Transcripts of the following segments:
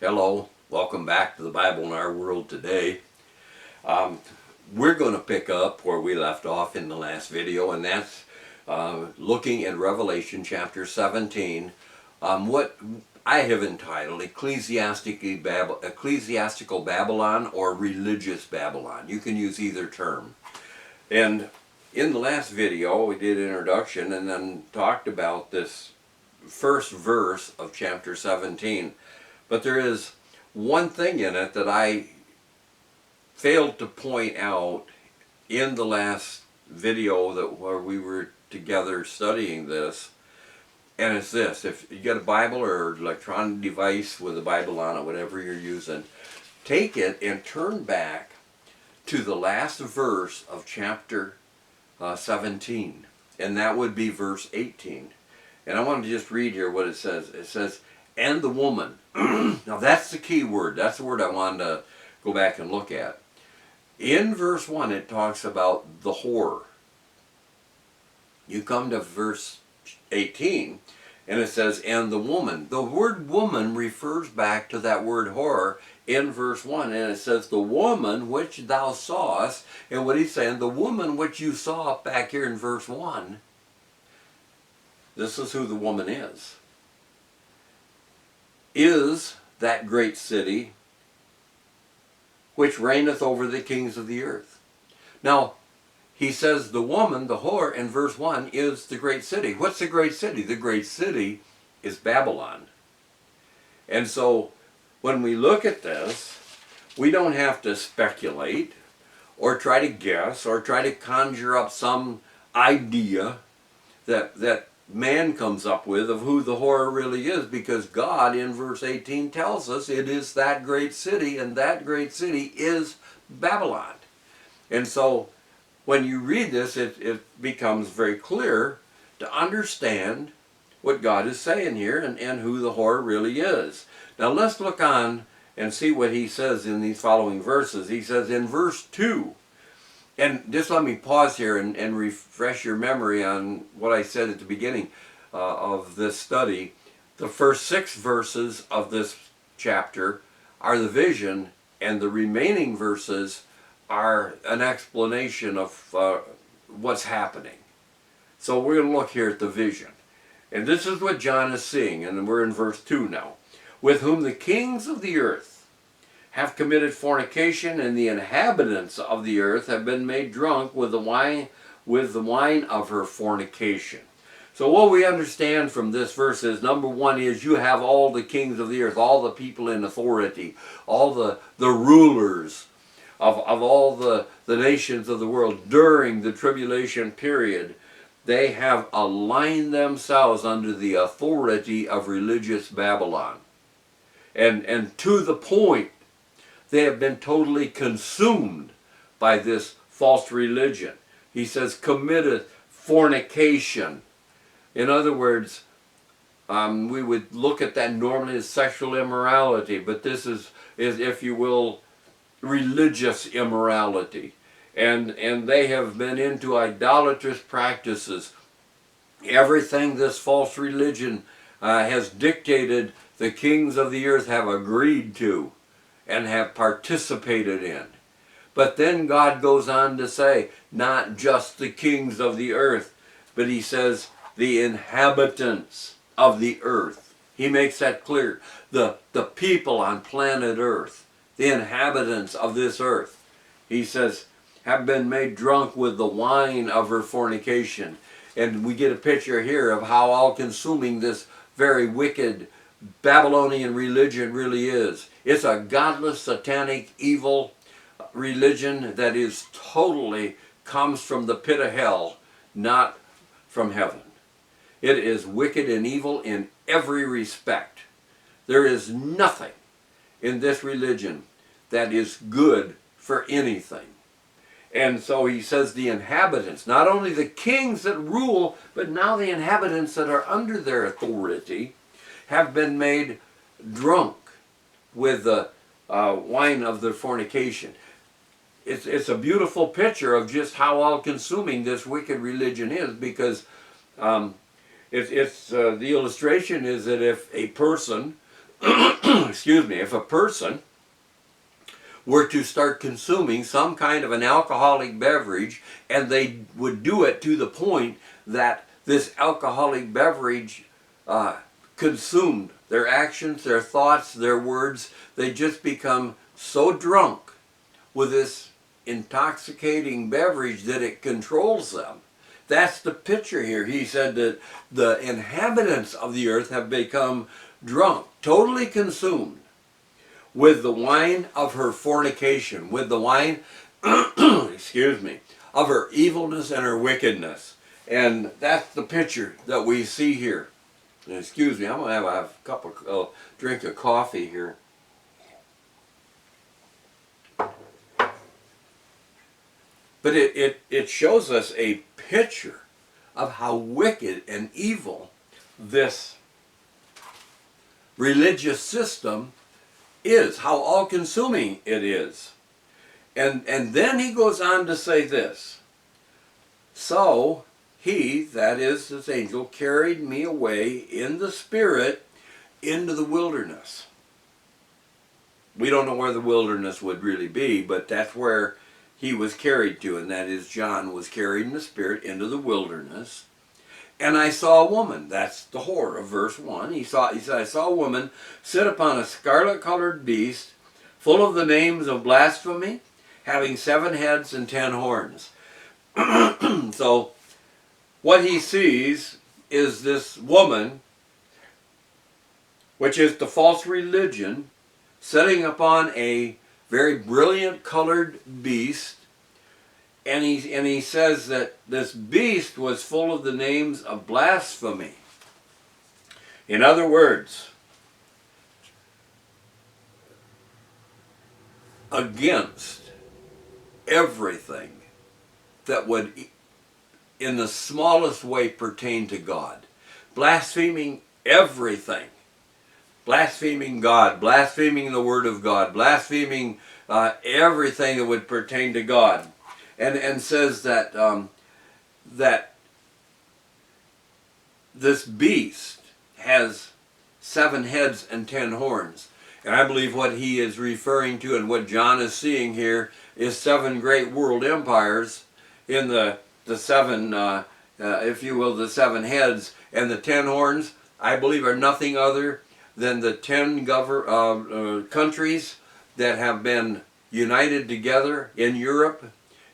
Hello, welcome back to the Bible in Our World Today. We're going to pick up where we left off in the last video, and that's looking at Revelation chapter 17, what I have entitled Ecclesiastical Babylon or Religious Babylon. You can use either term. And in the last video, we did introduction and then talked about this first verse of chapter 17. But there is one thing in it that I failed to point out in the last video where we were together studying this, and it's this. If you got a Bible or electronic device with a Bible on it, whatever you're using, take it and turn back to the last verse of chapter 17, and that would be verse 18. And I want to just read here what it says. It says, "And the woman." Now that's the key word. That's the word I wanted to go back and look at. In verse 1 it talks about the whore. You come to verse 18 and it says, "And the woman." The word woman refers back to that word whore in verse 1, and it says, "The woman which thou sawest." And what he's saying, the woman which you saw back here in verse 1, this is who the woman is that great city which reigneth over the kings of the earth. Now, he says the woman, the whore, in verse 1 is the great city. What's the great city? The great city is Babylon. And so, when we look at this, we don't have to speculate or try to guess or try to conjure up some idea that man comes up with of who the whore really is, because God in verse 18 tells us it is that great city, and that great city is Babylon. And so when you read this, it becomes very clear to understand what God is saying here and who the whore really is. Now let's look on and see what he says in these following verses. He says in verse 2, and just let me pause here and refresh your memory on what I said at the beginning of this study. The first 6 verses of this chapter are the vision, and the remaining verses are an explanation of what's happening. So we're going to look here at the vision. And this is what John is seeing, and we're in verse 2 now. "With whom the kings of the earth have committed fornication, and the inhabitants of the earth have been made drunk with the wine of her fornication." So what we understand from this verse is, number one is you have all the kings of the earth, all the people in authority, all the rulers of all the nations of the world during the tribulation period. They have aligned themselves under the authority of religious Babylon. And to the point, they have been totally consumed by this false religion. He says, committed fornication. In other words, we would look at that normally as sexual immorality, but this is, if you will, religious immorality. And they have been into idolatrous practices. Everything this false religion has dictated, the kings of the earth have agreed to and have participated in. But then God goes on to say, not just the kings of the earth, but he says the inhabitants of the earth. He makes that clear. The people on planet earth, the inhabitants of this earth, he says, have been made drunk with the wine of her fornication. And we get a picture here of how all-consuming this very wicked Babylonian religion really is. It's a godless, satanic, evil religion that is totally comes from the pit of hell, not from heaven. It is wicked and evil in every respect. There is nothing in this religion that is good for anything. And so he says the inhabitants, not only the kings that rule, but now the inhabitants that are under their authority, have been made drunk with the wine of their fornication. It's a beautiful picture of just how all-consuming this wicked religion is, because the illustration is that if a person excuse me, if a person were to start consuming some kind of an alcoholic beverage, and they would do it to the point that this alcoholic beverage consumed their actions, their thoughts, their words, they just become so drunk with this intoxicating beverage that it controls them. That's the picture here. He said that the inhabitants of the earth have become drunk, totally consumed with the wine of her fornication, with the wine, excuse me, of her evilness and her wickedness. And that's the picture that we see here. And excuse me, I'm going to have a drink of coffee here. But it shows us a picture of how wicked and evil this religious system is, how all-consuming it is. And then he goes on to say this, so he, that is this angel, carried me away in the spirit into the wilderness. We don't know where the wilderness would really be, but that's where he was carried to, and that is John was carried in the spirit into the wilderness. And I saw a woman, that's the whore of verse 1. He said, I saw a woman sit upon a scarlet-colored beast, full of the names of blasphemy, having 7 heads and 10 horns. So what he sees is this woman, which is the false religion, sitting upon a very brilliant colored beast. And he says that this beast was full of the names of blasphemy. In other words, against everything that would in the smallest way pertain to God. Blaspheming everything. Blaspheming God, blaspheming the Word of God, blaspheming everything that would pertain to God. And says that that this beast has 7 heads and 10 horns. And I believe what he is referring to and what John is seeing here is 7 great world empires in the 7, if you will, the 7 heads. And the 10 horns, I believe, are nothing other than the 10 countries that have been united together in Europe,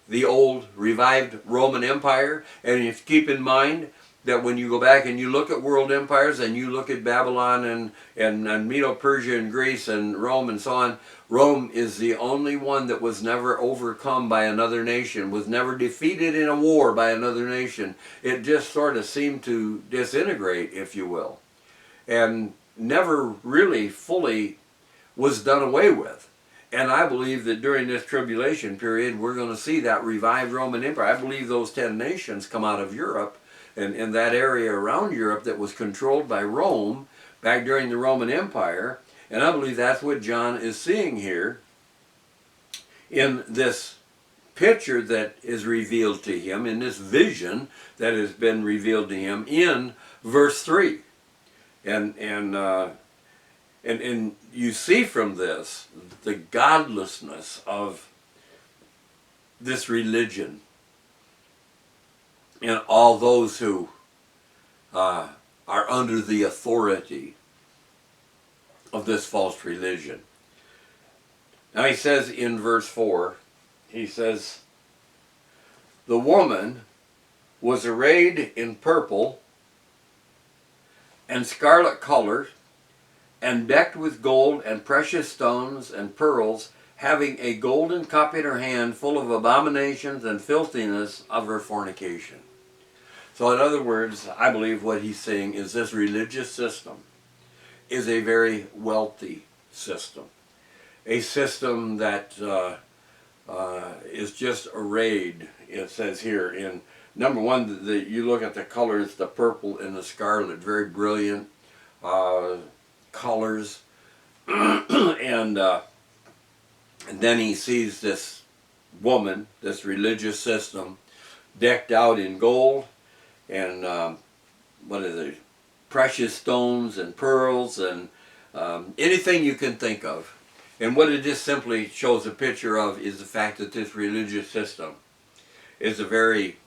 the old revived Roman Empire. And if you keep in mind that when you go back and you look at world empires and you look at Babylon and Medo-Persia and Greece and Rome and so on, Rome is the only one that was never overcome by another nation, was never defeated in a war by another nation. It just sort of seemed to disintegrate, if you will, and never really fully was done away with. And I believe that during this tribulation period, we're going to see that revived Roman Empire. I believe those 10 nations come out of Europe, and in that area around Europe that was controlled by Rome back during the Roman Empire. And I believe that's what John is seeing here in this picture that is revealed to him, in this vision that has been revealed to him in verse 3. And you see from this the godlessness of this religion and all those who are under the authority of this false religion. Now he says in verse 4, he says, the woman was arrayed in purple and scarlet color, and decked with gold and precious stones and pearls, having a golden cup in her hand full of abominations and filthiness of her fornication. So in other words, I believe what he's saying is this religious system is a very wealthy system. A system that is just arrayed, it says here, in number one, you look at the colors, the purple and the scarlet, very brilliant colors. And then he sees this woman, this religious system, decked out in gold and what are they, precious stones and pearls and anything you can think of. And what it just simply shows a picture of is the fact that this religious system is a very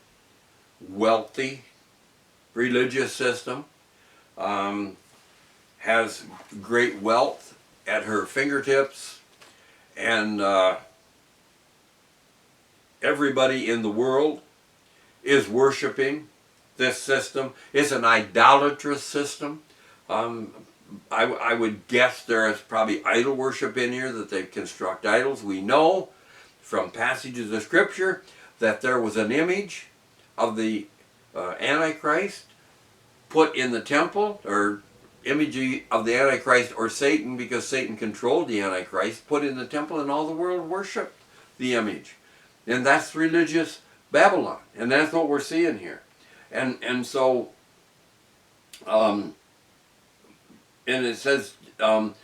wealthy religious system, has great wealth at her fingertips, and everybody in the world is worshiping this system. It's an idolatrous system. I would guess there is probably idol worship in here, that they construct idols. We know from passages of Scripture that there was an image of the Antichrist put in the temple, or image of the Antichrist or Satan, because Satan controlled the Antichrist, put in the temple, and all the world worshiped the image. And that's religious Babylon, and that's what we're seeing here. And so, and it says, in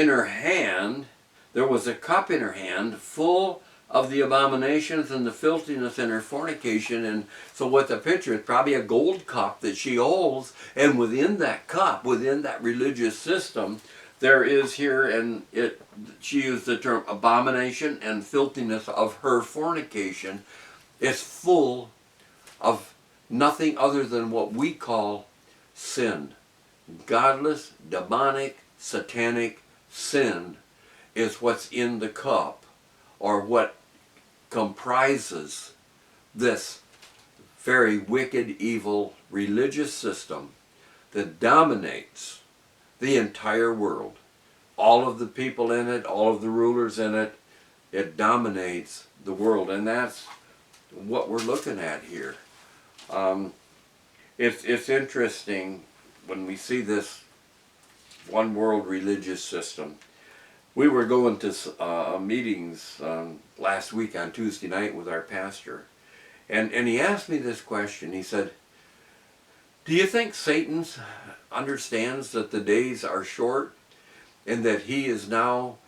her hand, there was a cup in her hand full of the abominations and the filthiness in her fornication. And so what the picture is, probably a gold cup that she holds, and within that cup, within that religious system, there is here, and she used the term abomination and filthiness of her fornication. It's full of nothing other than what we call sin. Godless, demonic, satanic sin is what's in the cup, or what comprises this very wicked, evil religious system that dominates the entire world. All of the people in it, all of the rulers in it, it dominates the world. And that's what we're looking at here. It's interesting when we see this one world religious system. We were going to meetings last week on Tuesday night with our pastor, and he asked me this question. He said, do you think Satan understands that the days are short, and that he is now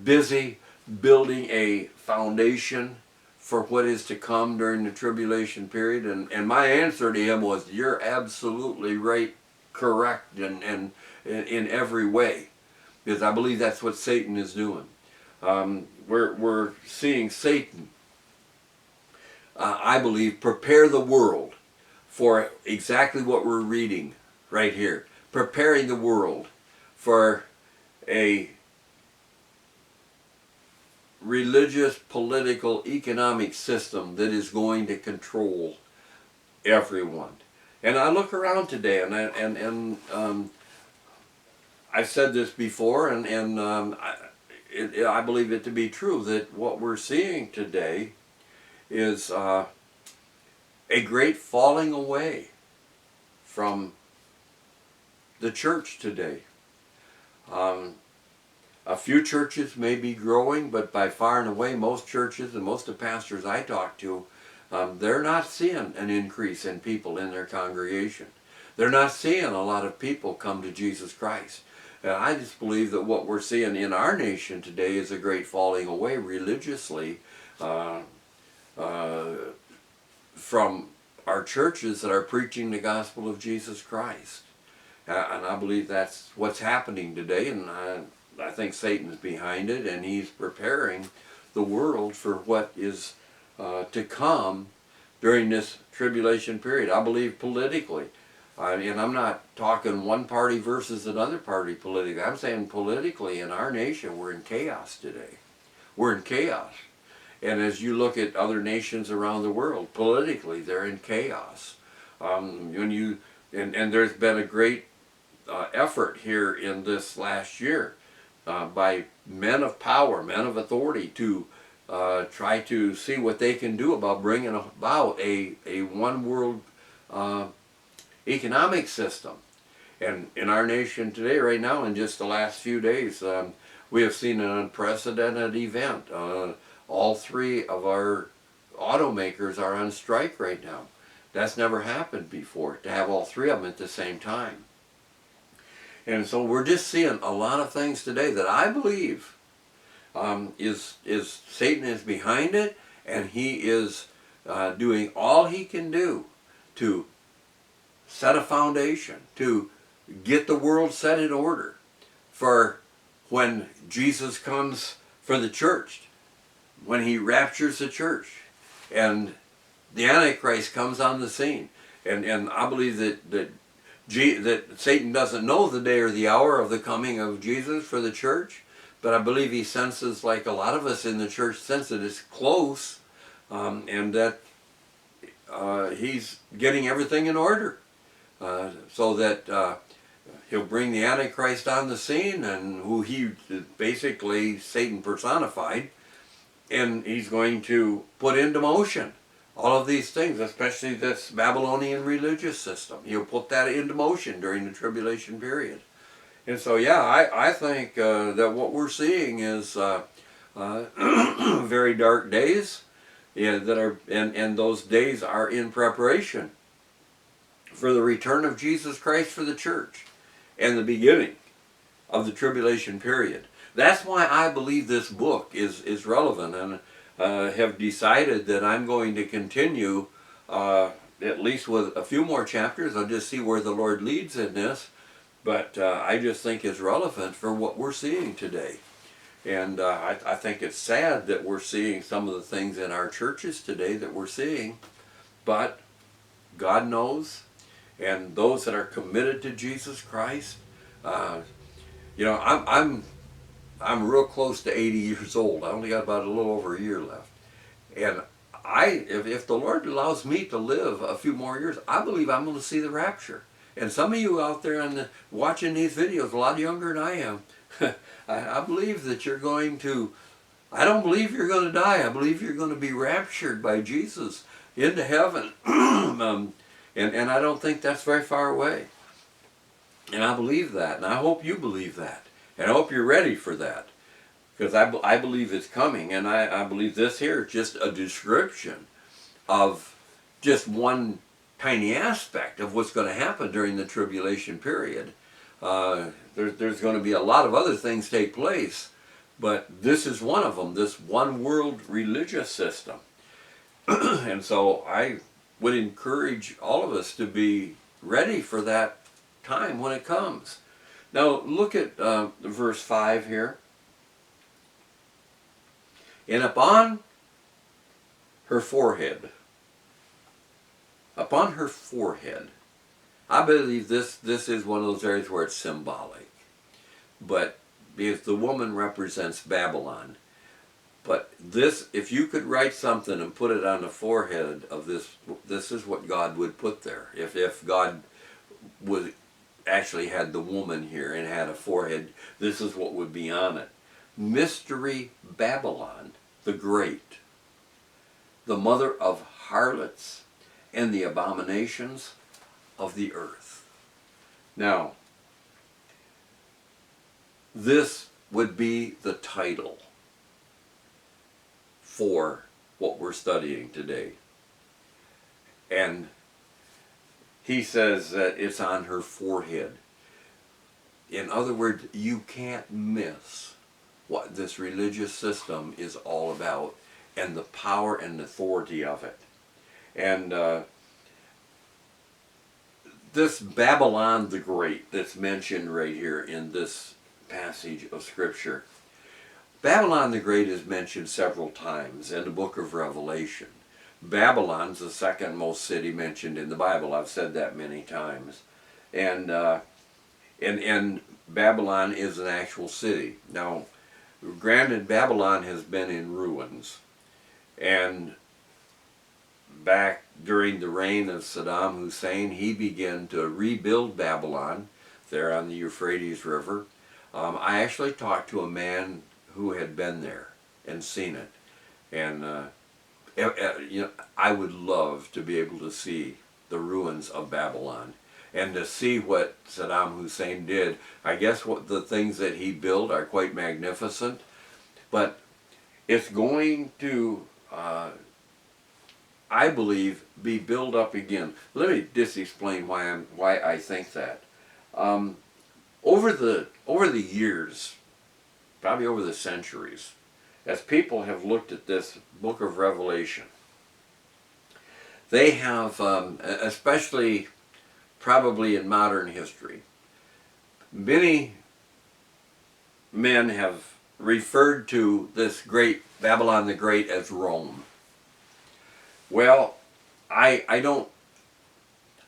busy building a foundation for what is to come during the tribulation period? And my answer to him was, you're absolutely right, correct, and in every way. Because I believe that's what Satan is doing. We're seeing Satan, I believe, prepare the world for exactly what we're reading right here. Preparing the world for a religious, political, economic system that is going to control everyone. And I look around today, and I've said this before, and I believe it to be true, that what we're seeing today is a great falling away from the church today. A few churches may be growing, but by far and away, most churches and most of the pastors I talk to, they're not seeing an increase in people in their congregation. They're not seeing a lot of people come to Jesus Christ. I just believe that what we're seeing in our nation today is a great falling away religiously from our churches that are preaching the gospel of Jesus Christ. And I believe that's what's happening today, and I think Satan's behind it, and he's preparing the world for what is to come during this tribulation period. I believe politically. And I'm not talking one party versus another party politically. I'm saying politically in our nation, we're in chaos today. We're in chaos. And as you look at other nations around the world, politically, they're in chaos. And there's been a great effort here in this last year by men of power, men of authority, to try to see what they can do about bringing about a one world economic system. And in our nation today, right now, in just the last few days, we have seen an unprecedented event. All three of our automakers are on strike right now. That's never happened before, to have all three of them at the same time. And so we're just seeing a lot of things today that I believe is Satan is behind it, and he is doing all he can do to set a foundation, to get the world set in order for when Jesus comes for the church, when he raptures the church, and the Antichrist comes on the scene. And I believe that Satan doesn't know the day or the hour of the coming of Jesus for the church, but I believe he senses, like a lot of us in the church sense, that it's close, and that he's getting everything in order, so that he'll bring the Antichrist on the scene, and who he basically Satan personified, and he's going to put into motion all of these things, especially this Babylonian religious system. He'll put that into motion during the tribulation period. And so, yeah, I think that what we're seeing is very dark days, yeah, that are, and those days are in preparation for the return of Jesus Christ for the church and the beginning of the tribulation period. That's why I believe this book is relevant, and have decided that I'm going to continue at least with a few more chapters. I'll just see where the Lord leads in this, but I just think it's relevant for what we're seeing today. And I think it's sad that we're seeing some of the things in our churches today that we're seeing, but God knows, and those that are committed to Jesus Christ, you know, I'm real close to 80 years old. I only got about a little over a year left. And if the Lord allows me to live a few more years, I believe I'm going to see the rapture. And some of you out there watching these videos, a lot younger than I am, I believe that you're going to, I don't believe you're going to die. I believe you're going to be raptured by Jesus into heaven. And I don't think that's very far away. And I believe that, and I hope you believe that. And I hope you're ready for that, because I believe it's coming, and I believe this here is just a description of just one tiny aspect of what's going to happen during the tribulation period. There's going to be a lot of other things take place, but this is one of them, this one world religious system. And so I would encourage all of us to be ready for that time when it comes. Now look at verse 5 here. And upon her forehead, I believe this is one of those areas where it's symbolic. But because the woman represents Babylon. But this, if you could write something and put it on the forehead of this is what God would put there. If God would actually had the woman here and had a forehead, this is what would be on it. Mystery Babylon the Great, the mother of harlots and the abominations of the earth. Now, this would be the title for what we're studying today. And he says that it's on her forehead. In other words, you can't miss what this religious system is all about and the power and authority of it. And this Babylon the Great that's mentioned right here in this passage of Scripture, Babylon the Great is mentioned several times in the book of Revelation. Babylon's the second most city mentioned in the Bible. I've said that many times. And Babylon is an actual city. Now, granted, Babylon has been in ruins. And back during the reign of Saddam Hussein, he began to rebuild Babylon there on the Euphrates River. I actually talked to a man who had been there and seen it. And you know, I would love to be able to see the ruins of Babylon and to see what Saddam Hussein did. I guess what the things that he built are quite magnificent, but it's going to, I believe, be built up again. Let me just explain why I think that. Over the years, probably over the centuries, as people have looked at this book of Revelation, they have, especially probably in modern history, many men have referred to this great Babylon the Great as Rome. Well, I don't,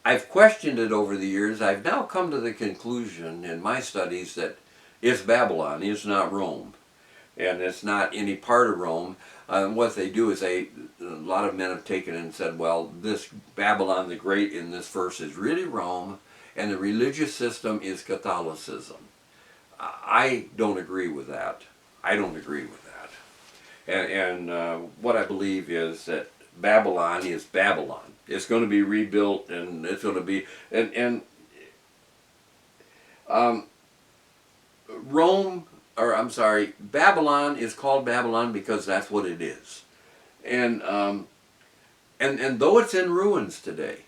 I've questioned it over the years. I've now come to the conclusion in my studies that it's Babylon, it's not Rome. And it's not any part of Rome. What they do is a lot of men have taken it and said, well, this Babylon the Great in this verse is really Rome, and the religious system is Catholicism. I don't agree with that. I don't agree with that. And what I believe is that Babylon is Babylon. It's going to be rebuilt, and it's going to be, Rome, or I'm sorry, Babylon is called Babylon because that's what it is. And though it's in ruins today,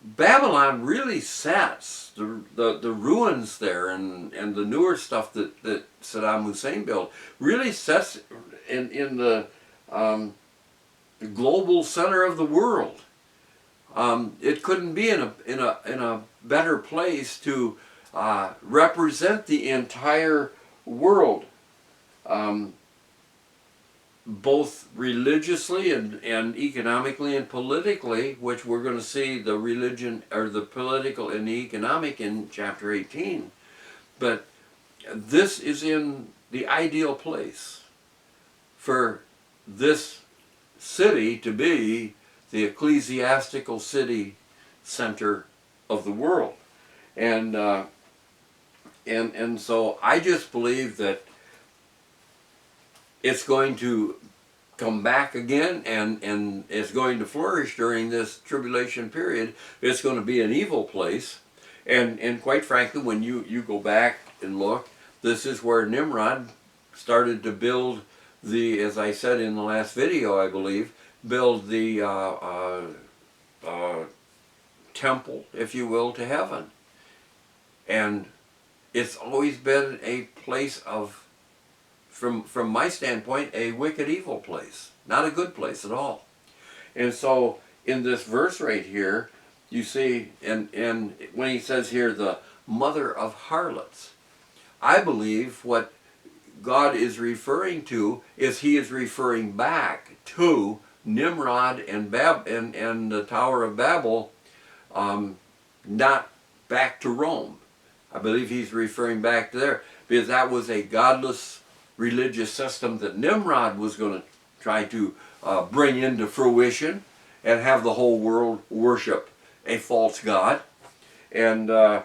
Babylon really sets the ruins there, and the newer stuff that Saddam Hussein built really sets in the global center of the world. It couldn't be in a better place to represent the entire world, both religiously and economically and politically, which we're going to see the religion or the political and the economic in chapter 18. But this is in the ideal place for this city to be the ecclesiastical city center of the world. And so I just believe that it's going to come back again, and it's going to flourish during this tribulation period. It's going to be an evil place. And quite frankly, when you go back and look, this is where Nimrod started to build the, as I said in the last video, I believe, build the temple, if you will, to heaven. And it's always been a place of, from my standpoint, a wicked, evil place. Not a good place at all. And so in this verse right here, you see, and when he says here, the mother of harlots, I believe what God is referring to is he is referring back to Nimrod and the Tower of Babel, not back to Rome. I believe he's referring back to there, because that was a godless religious system that Nimrod was going to try to bring into fruition and have the whole world worship a false god. And so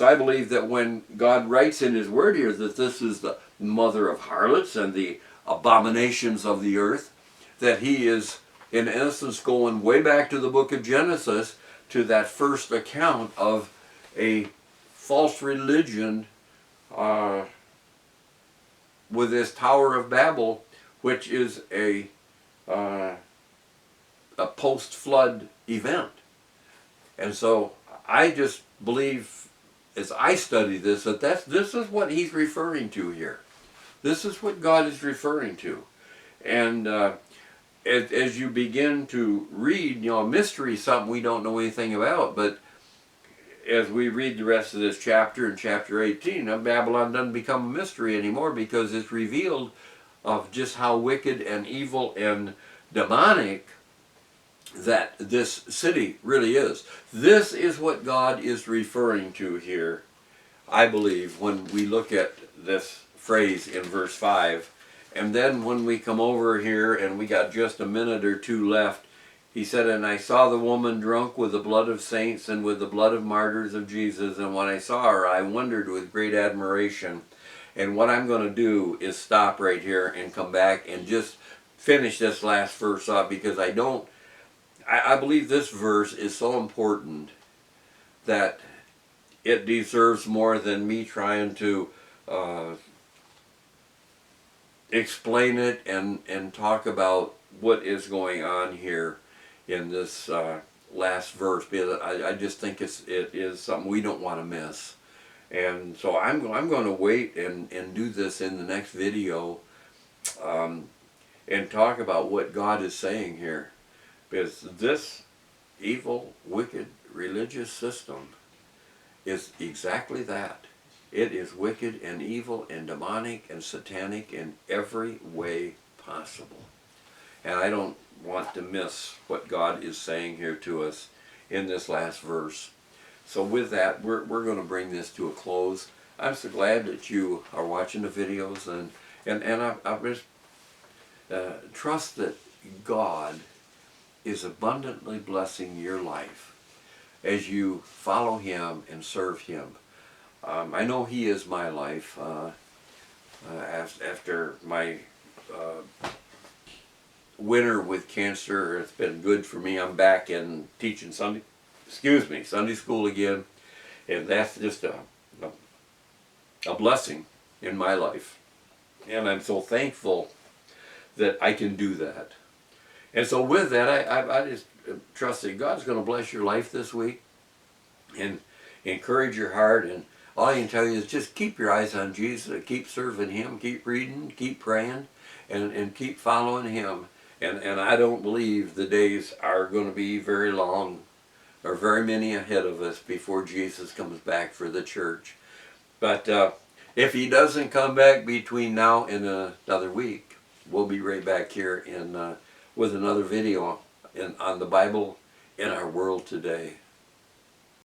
I believe that when God writes in his word here that this is the mother of harlots and the abominations of the earth, that he is in essence going way back to the book of Genesis, to that first account of a false religion with this Tower of Babel, which is a post-flood event. And so I just believe, as I study this, that this is what he's referring to here. This is what God is referring to. And as you begin to read, mystery is something we don't know anything about, but as we read the rest of this chapter, in chapter 18, Babylon doesn't become a mystery anymore, because it's revealed of just how wicked and evil and demonic that this city really is. This is what God is referring to here, I believe, when we look at this phrase in verse 5. And then when we come over here, and we got just a minute or two left, he said, and I saw the woman drunk with the blood of saints and with the blood of martyrs of Jesus. And when I saw her, I wondered with great admiration. And what I'm going to do is stop right here and come back and just finish this last verse up, because I believe this verse is so important that it deserves more than me trying to explain it and talk about what is going on here in this last verse, because I just think it is something we don't want to miss. And so I'm going to wait and do this in the next video, and talk about what God is saying here, because this evil, wicked religious system is exactly that. It is wicked and evil and demonic and satanic in every way possible. And I don't want to miss what God is saying here to us in this last verse. So with that, we're going to bring this to a close. I'm so glad that you are watching the videos, and I just trust that God is abundantly blessing your life as you follow Him and serve Him. I know He is my life. After my winter with cancer, it's been good for me. I'm back in teaching Sunday school again, and that's just a blessing in my life. And I'm so thankful that I can do that. And so with that, I just trust that God's going to bless your life this week and encourage your heart. And all I can tell you is just keep your eyes on Jesus, keep serving Him, keep reading, keep praying, and keep following Him. And I don't believe the days are going to be very long or very many ahead of us before Jesus comes back for the church. But if He doesn't come back between now and another week, we'll be right back here with another video on the Bible in our world today.